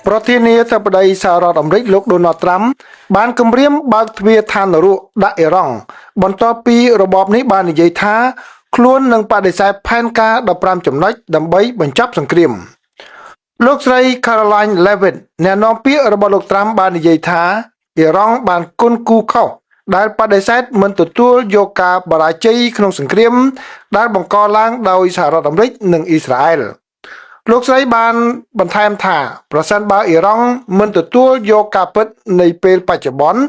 ប្រធានាធិបតីសហរដ្ឋអាមេរិកលោកដូណាល់ត្រាំបានគម្រាមបើកទ្វារឋាននរកដាក់អ៊ីរ៉ង់បន្ទាប់ពីរបបនេះបាននិយាយថាខ្លួននឹងបដិសេធផែនការ15ចំណុចដើម្បីបញ្ចប់សង្គ្រាមលោកស្រី Caroline Levitt អ្នកនាំពាក្យរបស់លោកត្រាំបាននិយាយថាអ៊ីរ៉ង់បានគុនគូខុសដែលបដិសេធមិនទទួលយកការបរាជ័យក្នុងសង្គ្រាមដែលបង្កឡើងដោយសហរដ្ឋអាមេរិកនិងអ៊ីស្រាអែលលោកស្រីបានបន្ថែមថាប្រសិនបើអ៊ីរ៉ង់មិនទទួលយកការពិតនៃពេលបច្ចុប្បន្ន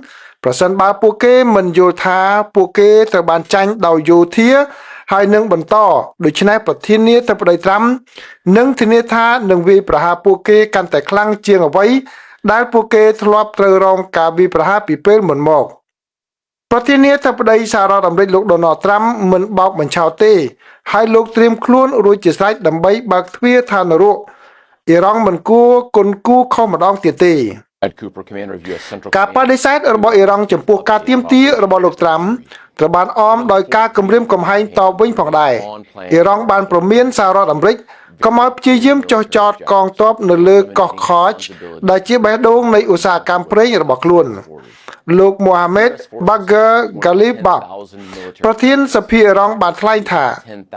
ប្រសិនបើពួកគេមិនយល់ថាពួកគេត្រូវបានចាញ់ដោយយោធាហើយនឹងបន្តដូច្នេះប្រធានាធិបតីត្រាំនឹងធានាថានឹងវាយប្រហារពួកគេកាន់តែខ្លាំងជាងអ្វីដែលពួកគេធ្លាប់ត្រូវរងការវាយប្រហារពីពេលមុនមកប្រធានាធិបតីសហរដ្ឋអាមេរិកលោកដូណាល់ត្រាំមិនបោកបញ្ឆោតទេហើយលោកត្រៀមខ្លួនរួចជាស្រេចដើម្បីបើកទ្វារឋាននរកអ៊ីរ៉ង់មិនគួរគុនគូខុសម្ដងទៀតទេការបដិសេធរបស់អ៊ីរ៉ង់ចំពោះការទាមទាររបស់លោកត្រាំត្រូវបានអមដោយការគម្រាមកំហែងតបវិញផងដែរអ៊ីរ៉ង់បានព្រមានសហរដ្ឋអាមេរិកកុំឲ្យព្យាយាមចុះចតកងទ័ពនៅលើកោះខចដែលជាបេះដូងនៃឧស្សាហកម្មប្រេងរបស់ខ្លួនលោកមូហាម៉េត Bagher Ghalibaf ប្រធានសភាអ៊ីរ៉ង់បានថ្លែងថា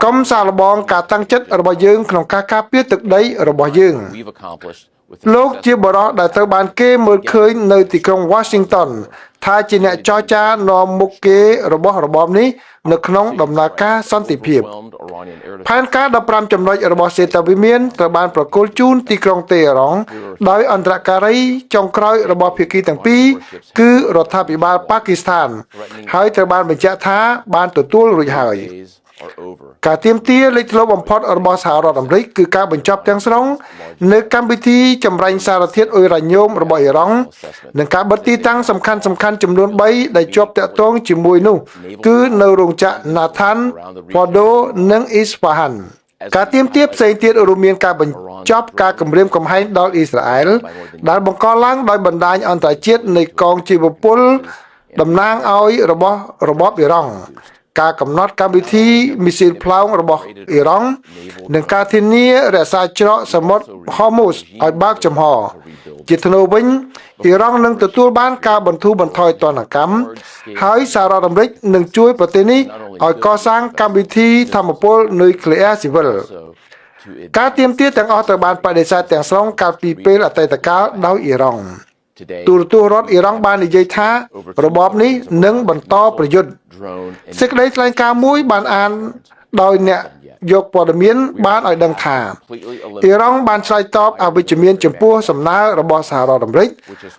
កុំសាកល្បងការតាំងចិត្តរបស់យើងក្នុងការការពារទឹកដីរបស់យើងលោកជាបរិះដែលត្រូវបានគេមើលឃើញនៅទីក្រុង Washington ថាជាអ្នកចរចានាំមុខគេរបស់របបនេះនៅក្នុងដំណើរការសន្តិភាពផែនការ15ចំណុចរបស់សេតាវិមានត្រូវបានប្រគល់ជូនទីក្រុងតេហ៍រ៉ង់ដោយអន្តរការីចុងក្រោយរបស់ភាគីទាំងពីរគឺរដ្ឋាភិបាលប៉ាគីស្ថានហើយត្រូវបានបញ្ជាក់ថាបានទទួលរួចហើយការទាមទារលេចធ្លោបំផុតរបស់សហរដ្ឋអាមេរិកគឺការបញ្ចប់ទាំងស្រុងនៅកម្មវិធីចម្រាញ់សារធាតុអ៊ុយរ៉ាញ៉ូមរបស់អ៊ីរ៉ង់និងការបិទទីតាំងសំខាន់ចំនួន3ដែលជាប់តាក់ទងជាមួយនោះគឺនៅរោងចក្រ Nathan, Fordo និង Isfahan ការទាមទារផ្សេងទៀតរួមមានការបញ្ចប់ការគម្រាមកំហែងដល់អ៊ីស្រាអែលដែលបង្កឡើងដោយបណ្ដាញអន្តរជាតិនៃកងជីវពលតំណាងឲ្យរបស់របបអ៊ីរ៉ង់ការកំណត់កម្មវិធីមីស៊ីលផ្លោងរបស់អ៊ីរ៉ង់និងការធានារក្សាច្រកសមុទ្រ Hormuz ឲ្យបើកចំហជាធ្នូវិញអ៊ីរ៉ង់នឹងទទួលបានការបន្ធូរបន្ថយទណ្ឌកម្មហើយសហរដ្ឋអាមេរិកនឹងជួយប្រទេសនេះឲ្យកសាងកម្មវិធីធម្មពលនុយក្លេអ៊ែរស៊ីវិលការទាមទារទាំងអស់ត្រូវបានបដិសេធទាំងស្រុងកាលពីពេលអតីតកាលដោយអ៊ីរ៉ង់ទូរទស្សន៍រដ្ឋអ៊ីរ៉ង់បាននិយាយថារបបនេះនឹងបន្តប្រយុទ្ធសេចក្តីថ្លែងការណ៍មួយបានអានដោយអ្នកយកព័ត៌មានបានឲ្យដឹងថាអ៊ីរ៉ង់បានឆ្លើយតបអវិជ្ជមានចំពោះសំណើរបស់សហរដ្ឋអាមេរិក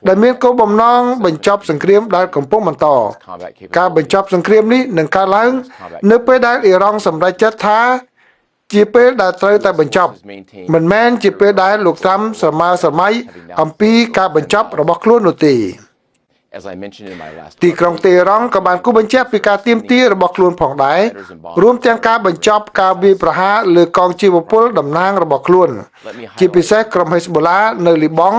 ដែលមានគោលបំណងបញ្ចប់សង្គ្រាមដែលកំពុងបន្តការបញ្ចប់សង្គ្រាមនេះនឹងកើតឡើងនៅពេលដែលអ៊ីរ៉ង់សម្រេចចិត្តថាជាពេលដែលត្រូវតែបញ្ចប់មិនមែនជាពេលដែលលោកត្រាំស្រមើស្រមៃអំពីការបញ្ចប់របស់ខ្លួននោះទេទីក្រុងតេហ៍រ៉ង់ក៏បានគូបញ្ជាក់ពីការទាមទាររបស់ខ្លួនផងដែររួមទាំងការបញ្ចប់ការវាយប្រហារលើកងជីវពលតំណាងរបស់ខ្លួនជាពិសេសក្រុមហេសបូឡានៅលីបង់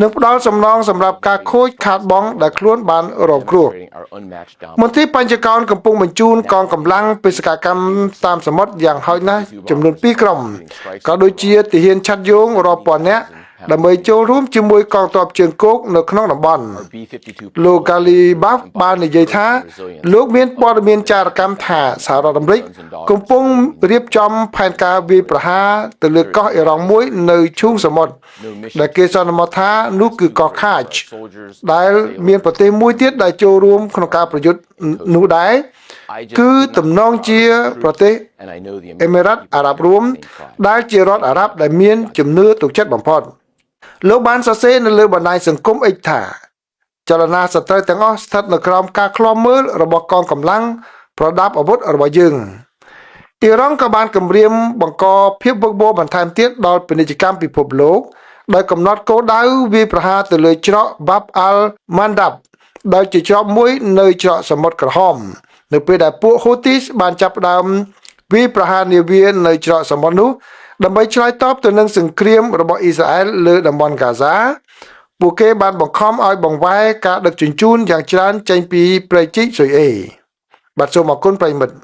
និងផ្ដល់សំណងសម្រាប់ការខូចខាតបង់ដែលខ្លួនបានរងគ្រោះមន្ត្រីបញ្ចកោណកំពុងបញ្ជូនកងកម្លាំងបេសកកម្មតាមសមុទ្រយ៉ាងហោចណាស់ចំនួន2ក្រុមក៏ដូចជាទាហានឆាត់យោងរាប់ពាន់នាក់ដើម្បីចូលរួមជាមួយកងទ័ពជើងគោកនៅក្នុងតំបន់លោក Ghalibaf បាននិយាយថាលោកមានព័ត៌មានចារកម្មថាសហរដ្ឋអាមេរិកកំពុងរៀបចំផែនការវាយប្រហារទៅលើកោះអ៊ីរ៉ង់មួយនៅឈូងសមុទ្រដែលគេសន្មតថានោះគឺកោះ Kerch ដែលមានប្រទេសមួយទៀតដែលចូលរួមក្នុងការប្រយុទ្ធនោះដែរគឺទំនងជាប្រទេសអេមីរ៉ាត់អារ៉ាប់រួមដែលជារដ្ឋអារ៉ាប់ដែលមានជំនឿទុកចិត្តបំផុតលោកបានសរសេរនៅលើបណ្ដាញសង្គម X ថាចលនាសត្រូវទាំងអស់ស្ថិតនៅក្រោមការឃ្លាំមើលរបស់កងកម្លាំងប្រដាប់អាវុធរបស់យើងអ៊ីរ៉ង់ក៏បានគម្រាមបង្កភាពវឹកវរបន្ថែមទៀតដល់ពាណិជ្ជកម្មពិភពលោកដោយកំណត់គោលដៅវាយប្រហារទៅលើច្រក Bab al-Mandab ដែលជាច្រកមួយនៅច្រកសមុទ្រក្រហមនៅពេលដែលពួក Houthis បានចាប់ផ្ដើមវាយប្រហារនាវានៅច្រកសមុទ្រនោះដើម្បីឆ្លើយតបទៅនឹងសង្គ្រាមរបស់អ៊ីស្រាអែលលើតំបន់ហ្គាហ្សាពួកគេបានបង្ខំឲ្យបង្វែរការដឹកជញ្ជូនយ៉ាងច្រើនចេញពីព្រៃជីកស៊ុយអេបាទសូមអរគុណប្រិយមិត្ត